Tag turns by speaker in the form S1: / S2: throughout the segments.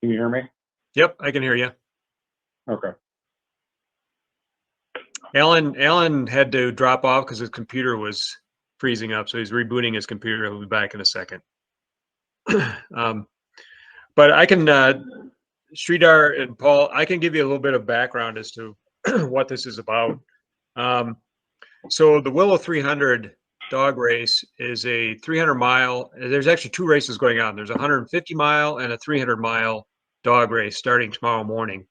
S1: Can you hear me?
S2: Yep, I can hear you.
S1: Okay.
S2: Alan had to drop off because his computer was freezing up, so he's rebooting his computer. He'll be back in a second. um, but I can, Sridhar and Paul, I can give you a little bit of background as to what this is about. So the Willow 300 dog race is a 300-mile. There's actually two races going on. There's a 150-mile and a 300-mile dog race starting tomorrow morning.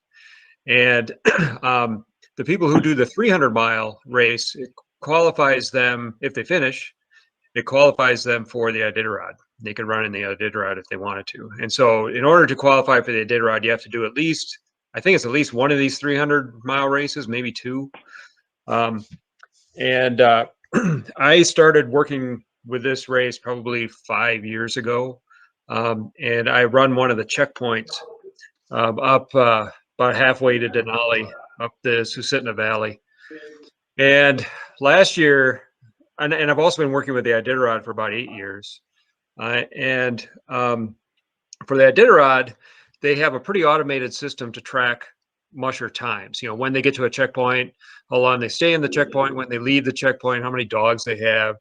S2: And the people who do the 300-mile race, it qualifies them, if they finish, it qualifies them for the Iditarod. They could run in the Iditarod if they wanted to. And so in order to qualify for the Iditarod, you have to do at least, I think it's at least one of these 300-mile races, maybe two. And I started working with this race probably 5 years ago. And I run one of the checkpoints up about halfway to Denali, up the Susitna Valley. And last year, and I've also been working with the Iditarod for about 8 years. And for the Iditarod, they have a pretty automated system to track musher times. You know, when they get to a checkpoint, how long they stay in the checkpoint, when they leave the checkpoint, how many dogs they have.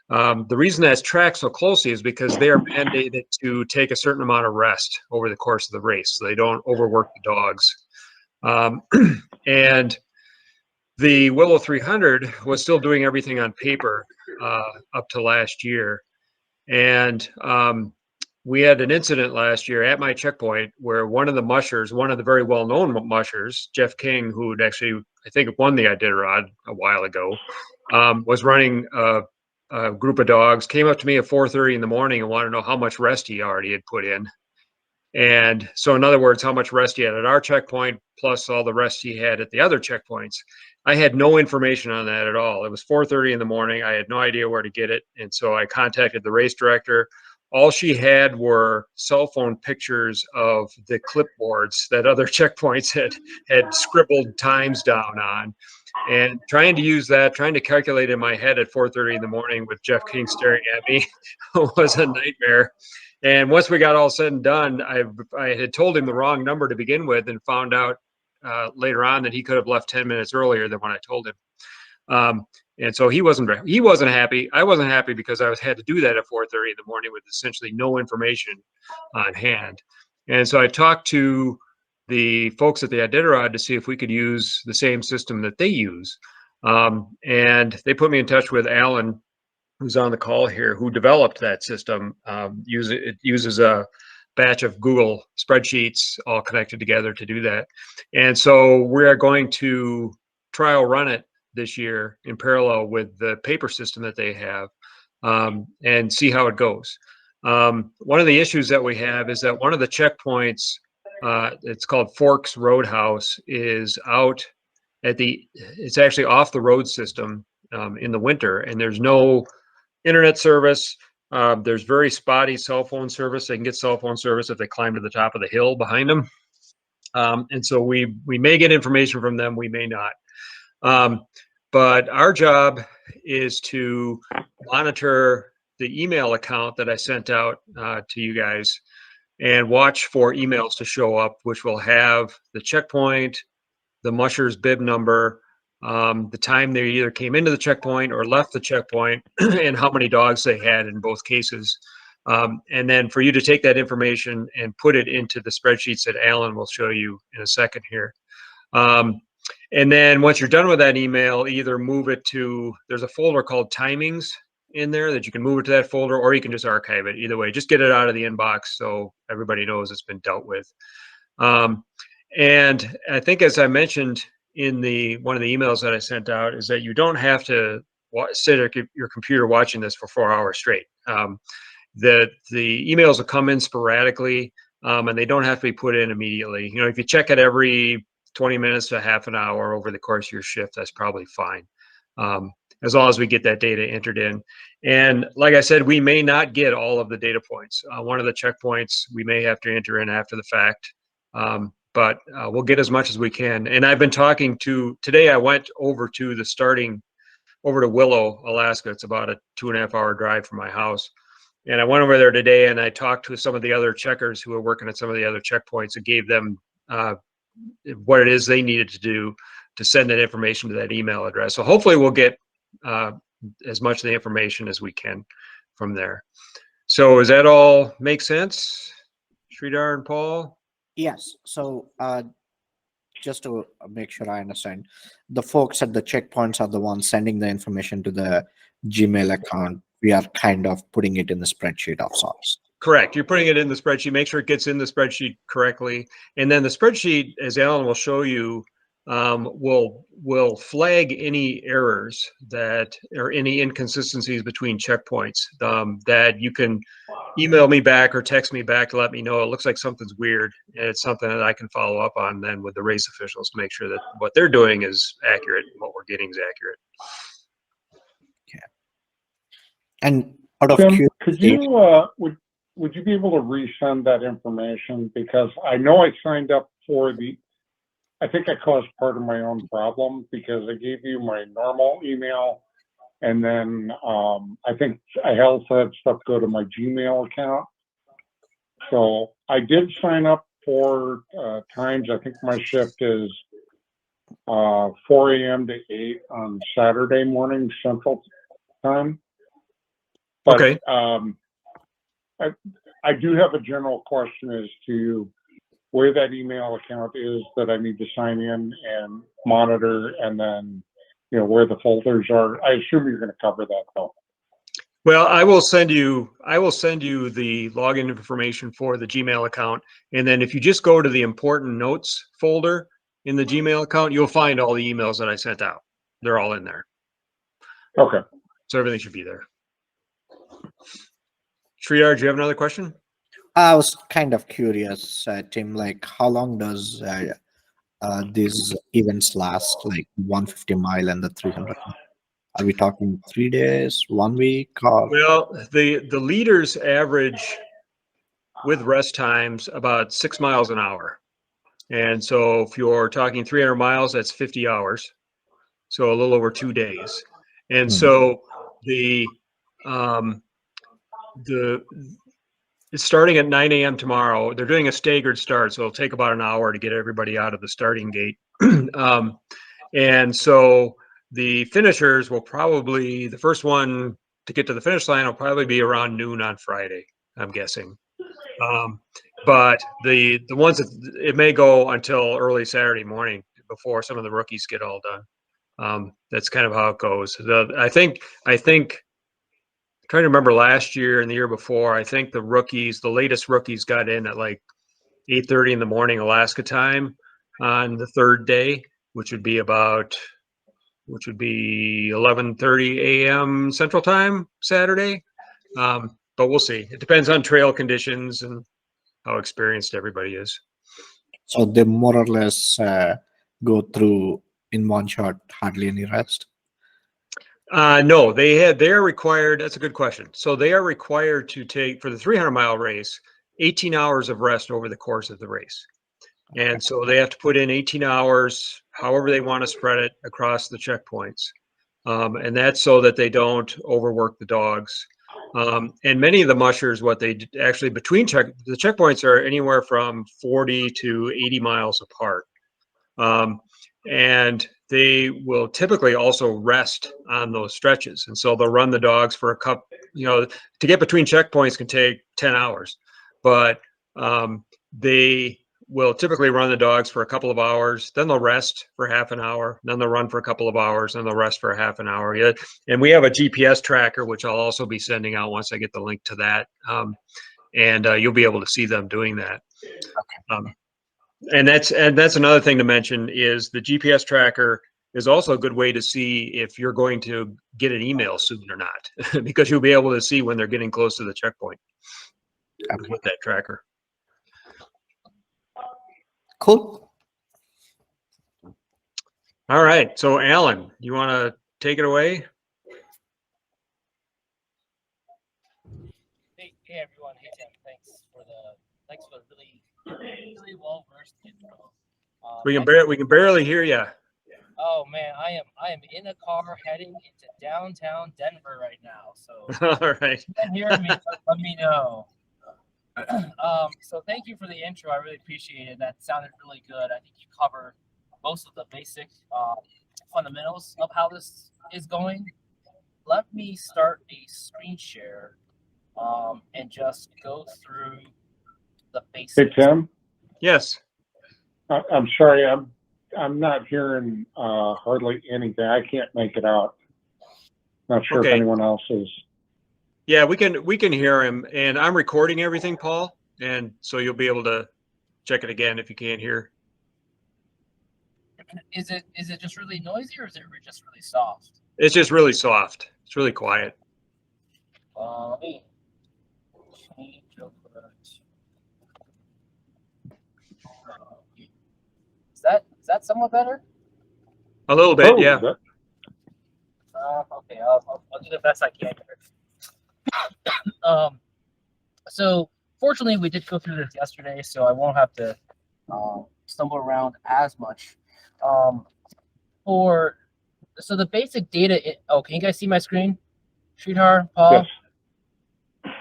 S2: The reason that's tracked so closely is because they are mandated to take a certain amount of rest over the course of the race, so they don't overwork the dogs. And the Willow 300 was still doing everything on paper up to last year. And we had an incident last year at my checkpoint where one of the mushers, one of the very well-known mushers, Jeff King, who had actually, I think, won the Iditarod a while ago, was running a group of dogs, came up to me at 4:30 in the morning and wanted to know how much rest he already had put in. And so, in other words, how much rest he had at our checkpoint, plus all the rest he had at the other checkpoints. I had no information on that at all. It was 4:30 in the morning. I had no idea where to get it. And so I contacted the race director. All she had were cell phone pictures of the clipboards that other checkpoints had scribbled times down on. And trying to use that, trying to calculate in my head at 4:30 in the morning with Jeff King staring at me was a nightmare. And once we got all said and done, I had told him the wrong number to begin with, and found out later on that he could have left 10 minutes earlier than when I told him. And so he wasn't happy. I wasn't happy because I had to do that at 4:30 in the morning with essentially no information on hand. And so I talked to the folks at the Iditarod to see if we could use the same system that they use. And they put me in touch with Alan, who's on the call here, who developed that system. It uses a batch of Google spreadsheets all connected together to do that. And so we are going to trial run it this year in parallel with the paper system that they have, and see how it goes. One of the issues that we have is that one of the checkpoints, it's called Forks Roadhouse, is out it's actually off the road system in the winter, and there's no internet service. There's very spotty cell phone service. They can get cell phone service if they climb to the top of the hill behind them. And so we may get information from them, we may not. But our job is to monitor the email account that I sent out to you guys, and watch for emails to show up, which will have the checkpoint, the musher's bib number, the time they either came into the checkpoint or left the checkpoint, and how many dogs they had in both cases. And then for you to take that information and put it into the spreadsheets that Alan will show you in a second here. And then once you're done with that email, either move it to, there's a folder called timings in there that you can move it to that folder, or you can just archive it. Either way, just get it out of the inbox so everybody knows it's been dealt with. And I think, as I mentioned in one of the emails that I sent out, is that you don't have to sit at your computer watching this for 4 hours straight. The emails will come in sporadically, and they don't have to be put in immediately. You know, if you check it every 20 minutes to half an hour over the course of your shift, that's probably fine, as long as we get that data entered in. And like I said, we may not get all of the data points. One of the checkpoints we may have to enter in after the fact, but we'll get as much as we can. And I've been talking today I went over to Willow, Alaska. It's about a 2.5-hour drive from my house. And I went over there today and I talked to some of the other checkers who are working at some of the other checkpoints and gave them what it is they needed to do to send that information to that email address. So hopefully we'll get as much of the information as we can from there. So does that all make sense, Sridhar and Paul?
S1: Yes. So just to make sure I understand, the folks at the checkpoints are the ones sending the information to the Gmail account. We are kind of putting it in the spreadsheet of sorts.
S2: Correct. You're putting it in the spreadsheet. Make sure it gets in the spreadsheet correctly. And then the spreadsheet, as Alan will show you, will flag any errors that or any inconsistencies between checkpoints that you can email me back or text me back to let me know it looks like something's weird, and it's something that I can follow up on then with the race officials to make sure that what they're doing is accurate and what we're getting is accurate.
S1: Yeah. And out of
S3: Tim, could you would you be able to resend that information? Because I know I signed up for I think I caused part of my own problem because I gave you my normal email, and then I think I also had stuff go to my Gmail account. So I did sign up for times. I think my shift is 4 a.m. to 8 on Saturday morning Central Time. But,
S2: okay.
S3: I do have a general question as to where that email account is that I need to sign in and monitor, and then, where the folders are. I assume you're going to cover that though.
S2: Well, I will send you the login information for the Gmail account. And then if you just go to the important notes folder in the Gmail account, you'll find all the emails that I sent out. They're all in there.
S3: Okay.
S2: So everything should be there. Sridhar, do you have another question?
S1: I was kind of curious, Tim, like how long does these events last, like 150 mile and the 300? Are we talking 3 days, 1 week? Or?
S2: Well, the leaders average with rest times about 6 miles an hour. And so if you're talking 300 miles, that's 50 hours. So a little over 2 days. And so it's starting at 9 a.m. tomorrow. They're doing a staggered start, so it'll take about an hour to get everybody out of the starting gate. And so the finishers will probably, the first one to get to the finish line will probably be around noon on Friday, I'm guessing. But the ones that it may go until early Saturday morning before some of the rookies get all done. That's kind of how it goes. I think trying to remember last year and the year before, I think the latest rookies got in at like 8:30 in the morning Alaska time on the third day, which would be 11:30 a.m. Central Time Saturday. But we'll see. It depends on trail conditions and how experienced everybody is.
S1: So they more or less go through in one shot, hardly any rest?
S2: No, they're required. That's a good question. So they are required to take, for the 300-mile race, 18 hours of rest over the course of the race. And so they have to put in 18 hours, however they want to spread it across the checkpoints. And that's so that they don't overwork the dogs. And many of the mushers, what they actually between the checkpoints are anywhere from 40 to 80 miles apart. And they will typically also rest on those stretches. And so they'll run the dogs for a couple, to get between checkpoints can take 10 hours, but they will typically run the dogs for a couple of hours, then they'll rest for half an hour, then they'll run for a couple of hours, and they'll rest for half an hour. Yeah. And we have a GPS tracker, which I'll also be sending out once I get the link to that. And you'll be able to see them doing that. Okay. And that's another thing to mention is the GPS tracker is also a good way to see if you're going to get an email soon or not, because you'll be able to see when they're getting close to the checkpoint with that tracker.
S1: Cool.
S2: All right. So Alan, you want to take it away?
S4: Hey everyone. Hey Tim. Thanks for the really well versed intro.
S2: We can barely hear you.
S4: Oh man, I am in a car heading into downtown Denver right now. So
S2: All right.
S4: if you can hear me, let me know. So thank you for the intro. I really appreciate it. That sounded really good. I think you covered most of the basic fundamentals of how this is going. Let me start a screen share and just go through the
S3: Hey,
S4: basics.
S3: Tim,
S2: Yes.
S3: I'm sorry, I'm not hearing hardly anything. I can't make it out. Not sure if
S2: Okay.
S3: anyone else is.
S2: Yeah, we can hear him, and I'm recording everything, Paul, and so you'll be able to check it again if you can't hear.
S4: Is it just really noisy or is it just really soft?
S2: It's just really soft. It's really quiet.
S4: Let me change over to. Is that somewhat better?
S2: A little bit,
S3: Oh,
S2: yeah.
S4: Okay, I'll do the best I can here. So fortunately, we did go through this yesterday, so I won't have to stumble around as much. So the basic data. Oh, can you guys see my screen, Sridhar, Paul?
S3: yes,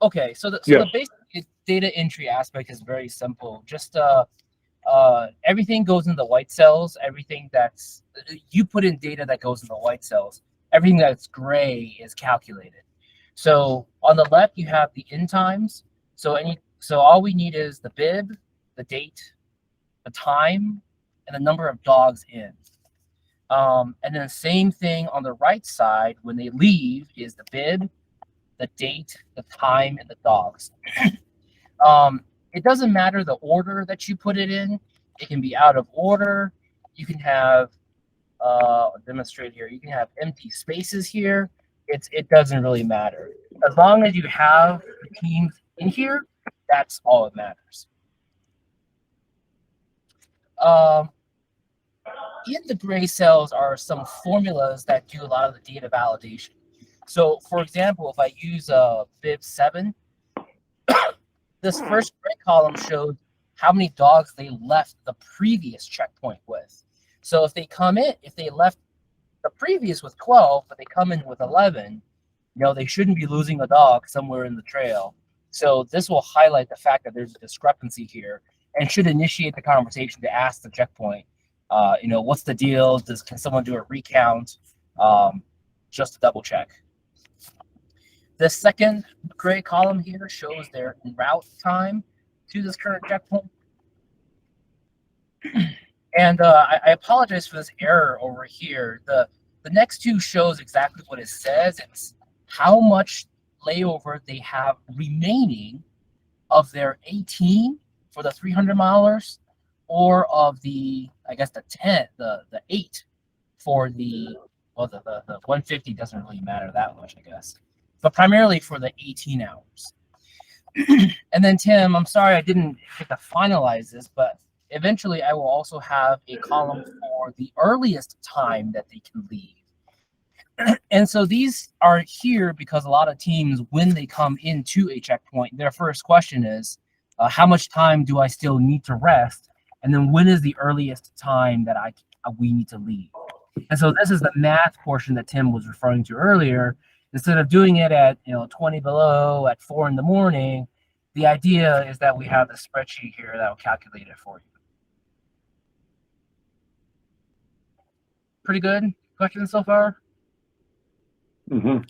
S4: Okay, so the
S3: yes.
S4: basic data entry aspect is very simple. Just everything goes in the white cells. Everything that's you put in data that goes in the white cells. Everything that's gray is calculated. So on the left you have the end times. So all we need is the bib, the date, the time, and the number of dogs in. And then the same thing on the right side when they leave is the bib, the date, the time, and the dogs. It doesn't matter the order that you put it in. It can be out of order. You can have I'll demonstrate here. You can have empty spaces here. It doesn't really matter. As long as you have the teams in here, that's all that matters. In the gray cells are some formulas that do a lot of the data validation. So, for example, if I use bib 7, this first gray column shows how many dogs they left the previous checkpoint with. So if they left the previous with 12, but they come in with 11, they shouldn't be losing a dog somewhere in the trail. So this will highlight the fact that there's a discrepancy here and should initiate the conversation to ask the checkpoint, what's the deal? Can someone do a recount? Just to double check. The second gray column here shows their route time to this current checkpoint. And I apologize for this error over here. The next two shows exactly what it says. It's how much layover they have remaining of their 18 for the 300 milers, or of the, I guess, the 8 for the 150 doesn't really matter that much, I guess. But primarily for the 18 hours. And then Tim, I'm sorry I didn't get to finalize this, but eventually I will also have a column for the earliest time that they can leave. And so these are here because a lot of teams, when they come into a checkpoint, their first question is, how much time do I still need to rest? And then when is the earliest time that we need to leave? And so this is the math portion that Tim was referring to earlier. Instead of doing it at 20 below at 4 in the morning, the idea is that we have the spreadsheet here that will calculate it for you. Pretty good questions so far?
S3: Mm-hmm.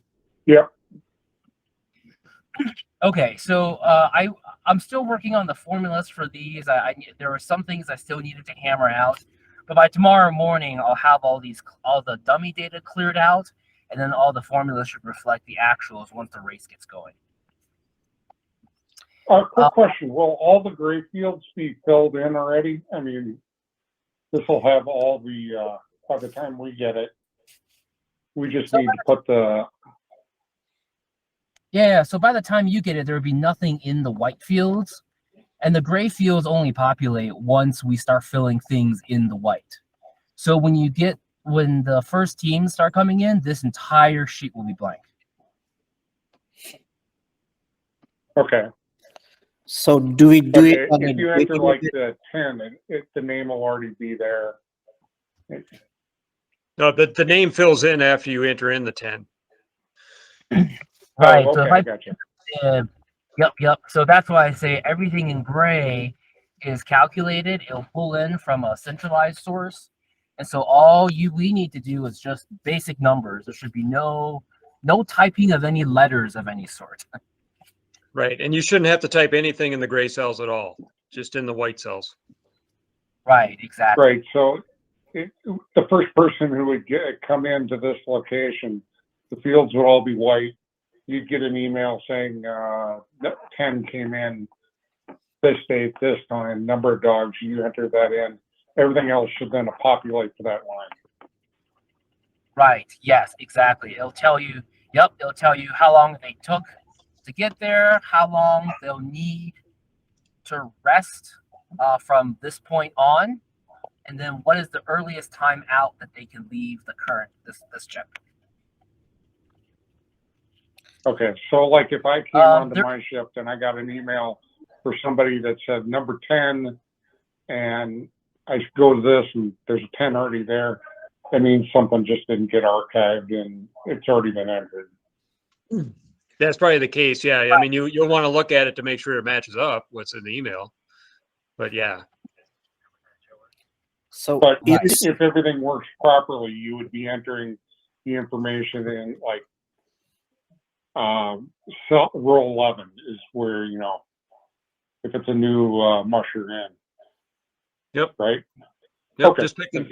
S3: Yep.
S4: Okay, so I'm still working on the formulas for these. There were some things I still needed to hammer out, but by tomorrow morning I'll have all the dummy data cleared out, and then all the formulas should reflect the actuals once the race gets going.
S3: Quick question: will all the gray fields be filled in already? I mean, this will have all the by the time we get it. We just need to put the.
S4: Yeah, so by the time you get it, there would be nothing in the white fields, and the gray fields only populate once we start filling things in the white. So when the first teams start coming in, this entire sheet will be blank.
S3: Okay.
S1: So do we do it
S3: Okay.
S1: on
S3: If
S1: a
S3: you enter
S1: daily
S3: like
S1: basis?
S3: the 10, the name will already be there.
S2: No, the name fills in after you enter in the 10.
S4: Right.
S3: Oh,
S4: So if
S3: okay,
S4: I
S3: gotcha.
S4: Yep. So that's why I say everything in gray is calculated. It'll pull in from a centralized source. And so we need to do is just basic numbers. There should be no typing of any letters of any sort.
S2: Right. And you shouldn't have to type anything in the gray cells at all, just in the white cells.
S4: Right, exactly.
S3: Right, so the first person who would come into this location, the fields would all be white. You'd get an email saying 10 came in this date, this time, number of dogs, you enter that in. Everything else should then populate to that line.
S4: Right. Yes, exactly. It'll tell you, it'll tell you how long they took to get there, how long they'll need to rest from this point on, and then what is the earliest time out that they can leave the current this chip.
S3: Okay, so like if I came onto my shift and I got an email for somebody that said number 10, and I go to this and there's a 10 already there, that means something just didn't get archived and it's already been entered.
S2: That's probably the case. Yeah. I mean, you'll want to look at it to make sure it matches up what's in the email. But yeah.
S1: So
S3: But if everything works properly, you would be entering the information in like row 11 is where, if it's a new musher in.
S2: Yep.
S3: Right?
S2: Yep.
S3: Okay,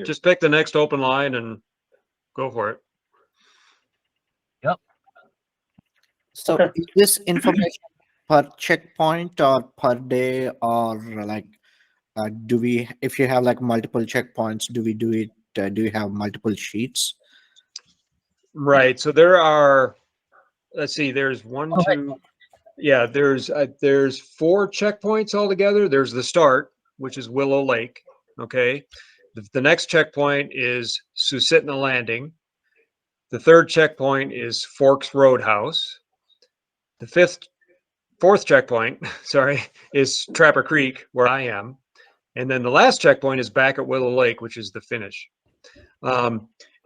S2: just pick the next open line and go for it.
S4: Yep.
S1: So is this information per checkpoint or per day, or like if you have like multiple checkpoints, do we do it? Do you have multiple sheets?
S2: Right. So there are, let's see, there's one, two, yeah, there's 4 checkpoints altogether. There's the start, which is Willow Lake. Okay. The next checkpoint is Susitna Landing. The third checkpoint is Forks Roadhouse. The fourth checkpoint, sorry, is Trapper Creek, where I am. And then the last checkpoint is back at Willow Lake, which is the finish.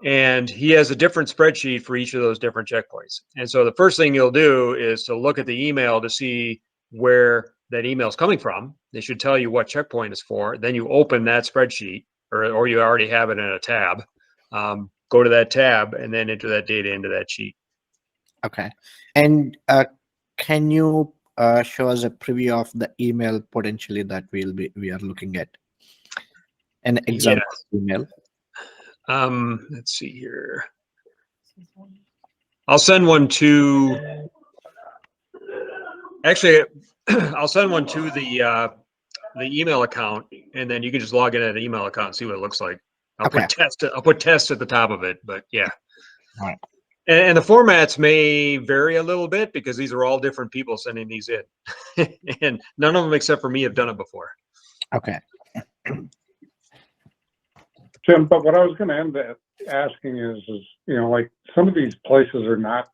S2: And he has a different spreadsheet for each of those different checkpoints. And so the first thing you'll do is to look at the email to see where that email is coming from. They should tell you what checkpoint is for. Then you open that spreadsheet, or you already have it in a tab. Go to that tab and then enter that data into that sheet.
S1: Okay. And can you show us a preview of the email potentially that we are looking at? An example email.
S2: Let's see here. I'll send one to. Actually, I'll send one to the email account, and then you can just log in at an email account and see what it looks like. I'll put test at the top of it, but yeah.
S1: All right.
S2: And the formats may vary a little bit because these are all different people sending these in, and none of them except for me have done it before.
S1: Okay.
S3: Tim, but what I was going to end up asking is, like some of these places are not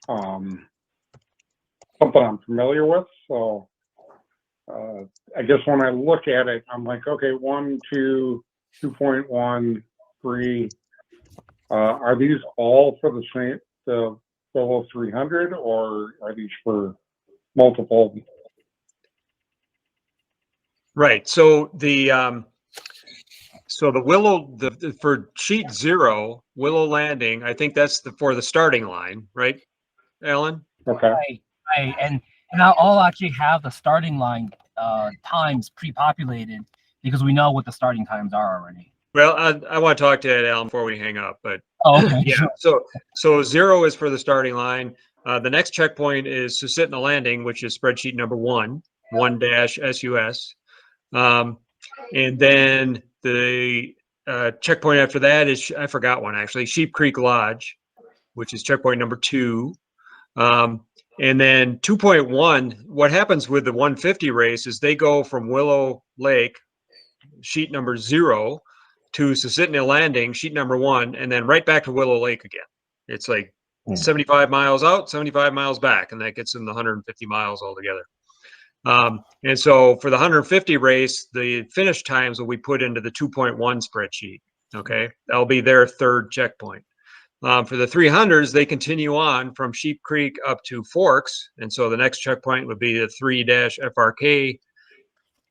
S3: something I'm familiar with. So I guess when I look at it, I'm like, okay, 1, 2, 2.1, 3. Are these all for the Willow 300, or are these for multiple?
S2: Right. So the Willow, for sheet 0, Willow Landing, I think that's for the starting line, right, Alan?
S3: Okay.
S4: Right. And I'll actually have the starting line times pre-populated because we know what the starting times are already.
S2: Well, I want to talk to Ed, Alan, before we hang up, but
S4: okay.
S2: Yeah. So 0 is for the starting line. The next checkpoint is Susitna Landing, which is spreadsheet number 1-SUS. And then the checkpoint after that is, I forgot one actually, Sheep Creek Lodge, which is checkpoint number 2. And then 2.1, what happens with the 150 race is they go from Willow Lake, sheet number 0, to Susitna Landing, sheet number 1, and then right back to Willow Lake again. It's like 75 miles out, 75 miles back, and that gets them the 150 miles altogether. And so for the 150 race, the finish times will be put into the 2.1 spreadsheet. Okay, that'll be their third checkpoint. For the 300s, they continue on from Sheep Creek up to Forks, and so the next checkpoint would be the 3-FRK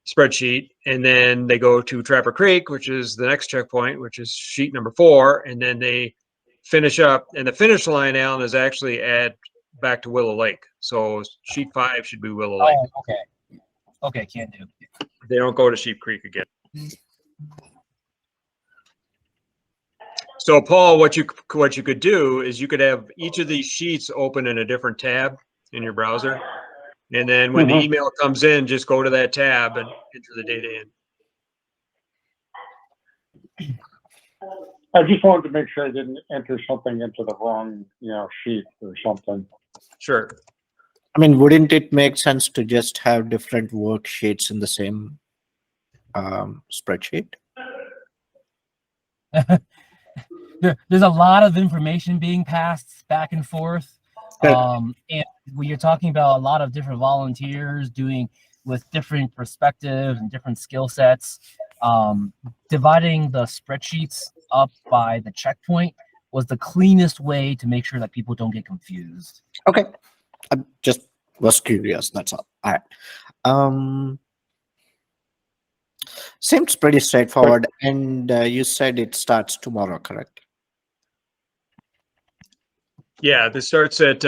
S2: spreadsheet, and then they go to Trapper Creek, which is the next checkpoint, which is sheet number 4, and then they finish up. And the finish line, Alan, is actually back to Willow Lake. So sheet 5 should be Willow Lake.
S4: Oh, okay. Okay, can do.
S2: They don't go to Sheep Creek again. So Paul, what you could do is you could have each of these sheets open in a different tab in your browser. And then when the email comes in, just go to that tab and enter the data in.
S3: I just wanted to make sure I didn't enter something into the wrong, sheet or something.
S2: Sure.
S1: I mean, wouldn't it make sense to just have different worksheets in the same spreadsheet?
S4: There's a lot of information being passed back and forth. And when you're talking about a lot of different volunteers doing with different perspectives and different skill sets, dividing the spreadsheets up by the checkpoint was the cleanest way to make sure that people don't get confused.
S1: Okay. I just was curious, that's all. All right. Seems pretty straightforward. And you said it starts tomorrow, correct?
S2: Yeah, this starts at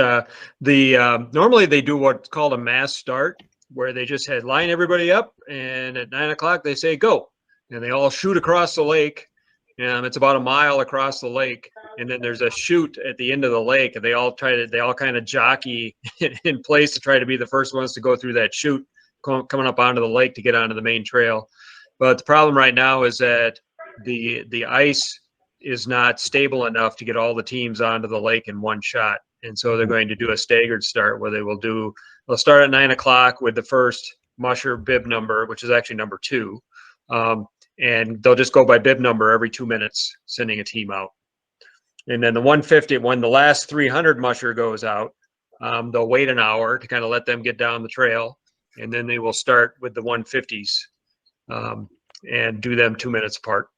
S2: normally they do what's called a mass start, where they just line everybody up, and at 9 o'clock they say go, and they all shoot across the lake. It's about a mile across the lake, and then there's a chute at the end of the lake, and they all kind of jockey in place to try to be the first ones to go through that chute, coming up onto the lake to get onto the main trail. But the problem right now is that the ice is not stable enough to get all the teams onto the lake in one shot. And so they're going to do a staggered start where they'll start at 9 o'clock with the first musher bib number, which is actually number 2. And they'll just go by bib number every 2 minutes, sending a team out. And then the 150, when the last 300 musher goes out, they'll wait an hour to kind of let them get down the trail. And then they will start with the 150s and do them 2 minutes apart.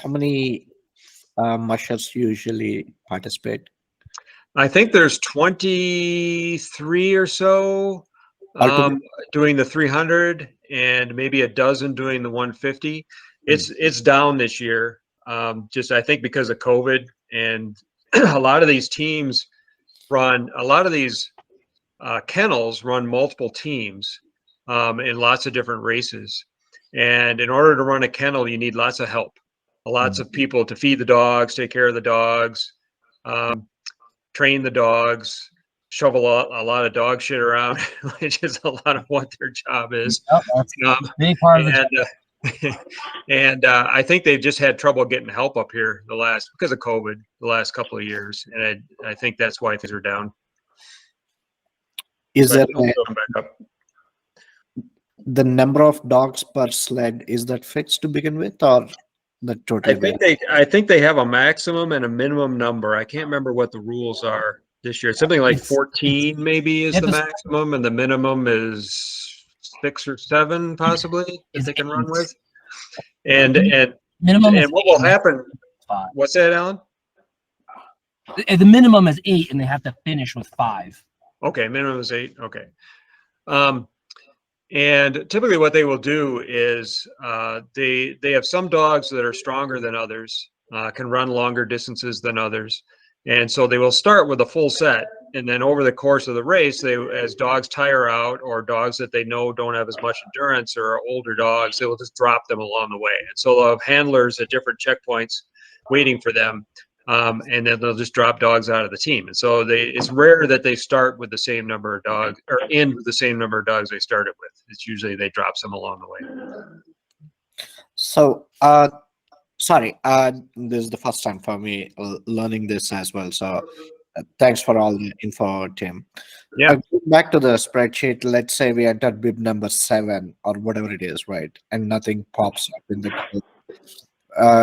S1: How many mushers usually participate?
S2: I think there's 23 or so doing the 300, and maybe a dozen doing the 150. It's down this year, just I think because of COVID, and a lot of these teams kennels run multiple teams in lots of different races, and in order to run a kennel, you need lots of help. Lots of people to feed the dogs, take care of the dogs, train the dogs, shovel a lot of dog shit around, which is a lot of what their job is.
S4: Oh, that's a big part of the
S2: and I think they've just had trouble getting help up here because of COVID the last couple of years, and I think that's why things are down.
S1: Is that the number of dogs per sled, is that fixed to begin with, or the total?
S2: I think they have a maximum and a minimum number. I can't remember what the rules are this year. Something like 14 maybe is the maximum, and the minimum is 6 or 7 possibly that they can run with. And
S4: minimum
S2: and what will happen?
S4: 5.
S2: What's that, Alan?
S4: The minimum is 8, and they have to finish with 5.
S2: Okay, minimum is 8. Okay. And typically what they will do is they have some dogs that are stronger than others, can run longer distances than others. And so they will start with a full set. And then over the course of the race, as dogs tire out, or dogs that they know don't have as much endurance or are older dogs, they will just drop them along the way. And so they'll have handlers at different checkpoints waiting for them. And then they'll just drop dogs out of the team. And so it's rare that they start with the same number of dogs, or end with the same number of dogs they started with. It's usually they drop some along the way.
S1: So, sorry, this is the first time for me learning this as well. So thanks for all the info, Tim.
S2: Yeah.
S1: Back to the spreadsheet. Let's say we entered bib number 7 or whatever it is, right? And nothing pops up in the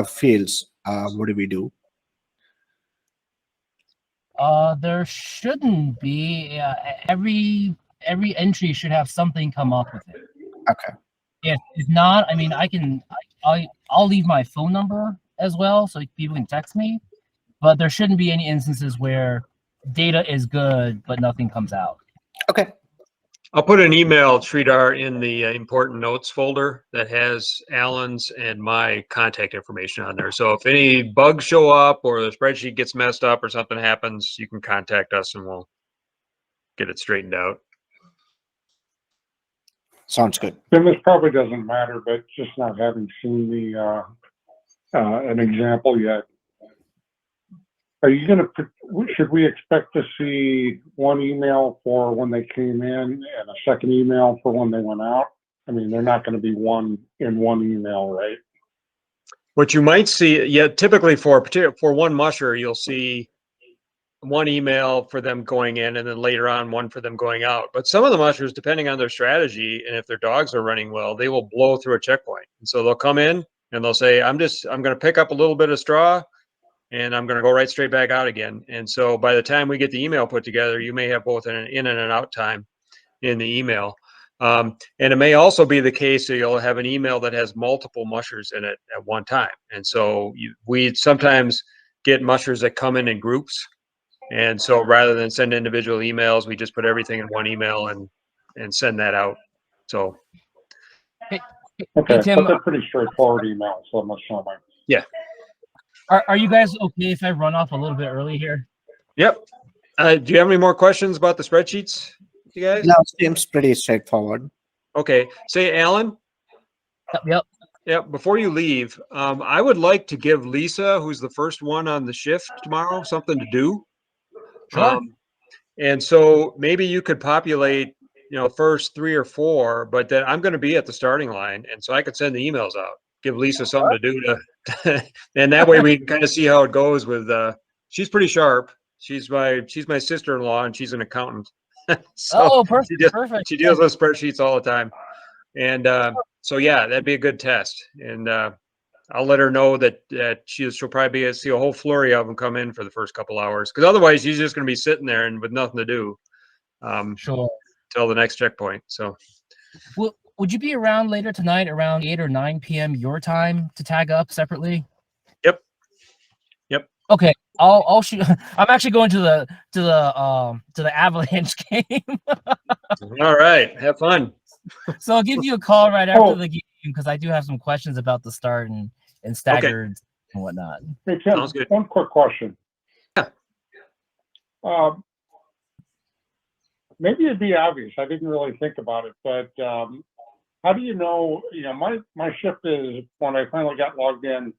S1: fields. What do we do?
S4: There shouldn't be. Every entry should have something come up with it.
S1: Okay.
S4: If not, I mean, I can I'll leave my phone number as well, so people can text me. But there shouldn't be any instances where data is good but nothing comes out.
S1: Okay.
S2: I'll put an email, Sridhar, in the important notes folder that has Alan's and my contact information on there. So if any bugs show up or the spreadsheet gets messed up or something happens, you can contact us and we'll get it straightened out.
S1: Sounds good.
S3: Then this probably doesn't matter, but just not having seen the an example yet. Are you going to? Should we expect to see one email for when they came in and a second email for when they went out? I mean, they're not going to be one email, right?
S2: What you might see, yeah, typically for one musher, you'll see one email for them going in and then later on one for them going out. But some of the mushers, depending on their strategy and if their dogs are running well, they will blow through a checkpoint. And so they'll come in and they'll say, I'm going to pick up a little bit of straw and I'm going to go right straight back out again. And so by the time we get the email put together, you may have both an in and an out time in the email. And it may also be the case that you'll have an email that has multiple mushers in it at one time. And so we sometimes get mushers that come in groups. And so rather than send individual emails, we just put everything in one email and send that out. So.
S3: Okay,
S4: Hey, Tim,
S3: but they're pretty straightforward emails, so I'm assuming.
S2: Yeah.
S4: Are you guys okay if I run off a little bit early here?
S2: Yep. Do you have any more questions about the spreadsheets, you guys?
S1: No, it seems pretty straightforward.
S2: Okay. Say, Alan.
S4: Yep.
S2: Yeah. Before you leave, I would like to give Lisa, who's the first one on the shift tomorrow, something to do.
S4: Sure.
S2: And so maybe you could populate, first 3 or 4, but then I'm going to be at the starting line, and so I could send the emails out. Give Lisa something to do and that way we can kind of see how it goes with. She's pretty sharp. She's my sister-in-law, and she's an accountant. So
S4: perfect. Perfect.
S2: She deals with spreadsheets all the time, and so yeah, that'd be a good test. And I'll let her know that she'll probably see a whole flurry of them come in for the first couple hours, because otherwise she's just going to be sitting there and with nothing to do.
S4: Sure.
S2: Till the next checkpoint. So.
S4: Well, would you be around later tonight around 8 or 9 p.m. your time to tag up separately?
S2: Yep.
S4: Okay, I'll shoot. I'm actually going to the Avalanche game.
S2: All right, have fun.
S4: So I'll give you a call right after the game because I do have some questions about the start and staggered and whatnot.
S3: Hey, Tim,
S2: Sounds good.
S3: one quick question.
S2: Yeah.
S3: Maybe it'd be obvious. I didn't really think about it, but how do you know? My shift is when I finally got logged in.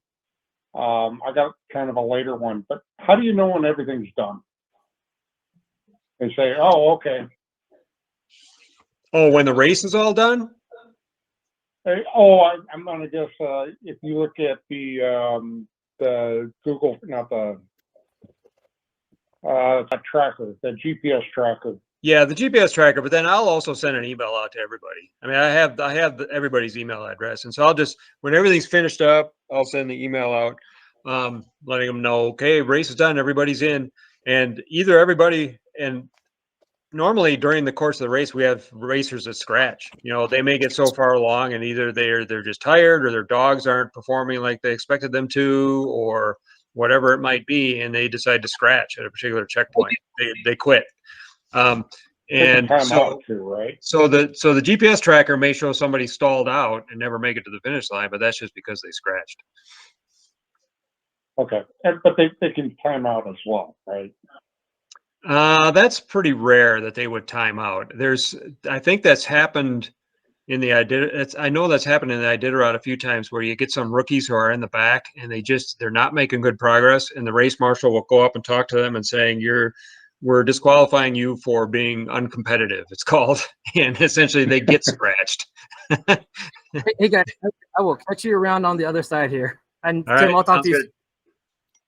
S3: I got kind of a later one, but how do you know when everything's done? They say, "Oh, okay."
S2: Oh, when the race is all done?
S3: I'm gonna guess if you look at the Google, not the tracker, the GPS tracker.
S2: Yeah, the GPS tracker, but then I'll also send an email out to everybody. I mean, I have everybody's email address, and so I'll just, when everything's finished up, I'll send the email out, letting them know, okay, race is done, everybody's in, and either everybody, and normally during the course of the race, we have racers that scratch. They may get so far along, and either they're just tired, or their dogs aren't performing like they expected them to, or whatever it might be, and they decide to scratch at a particular checkpoint. They quit. And so,
S3: too, right?
S2: so the GPS tracker may show somebody stalled out and never make it to the finish line, but that's just because they scratched.
S3: Okay, but they can time out as well, right?
S2: That's pretty rare that they would time out. I think that's happened in the I know that's happened in the Iditarod a few times, where you get some rookies who are in the back and they're not making good progress, and the race marshal will go up and talk to them and saying, we're disqualifying you for being uncompetitive, it's called, and essentially they get scratched.
S5: Hey guys, I will catch you around on the other side here. And
S2: All
S5: Tim,
S2: right,
S5: I'll talk
S2: sounds
S5: to you.
S2: good.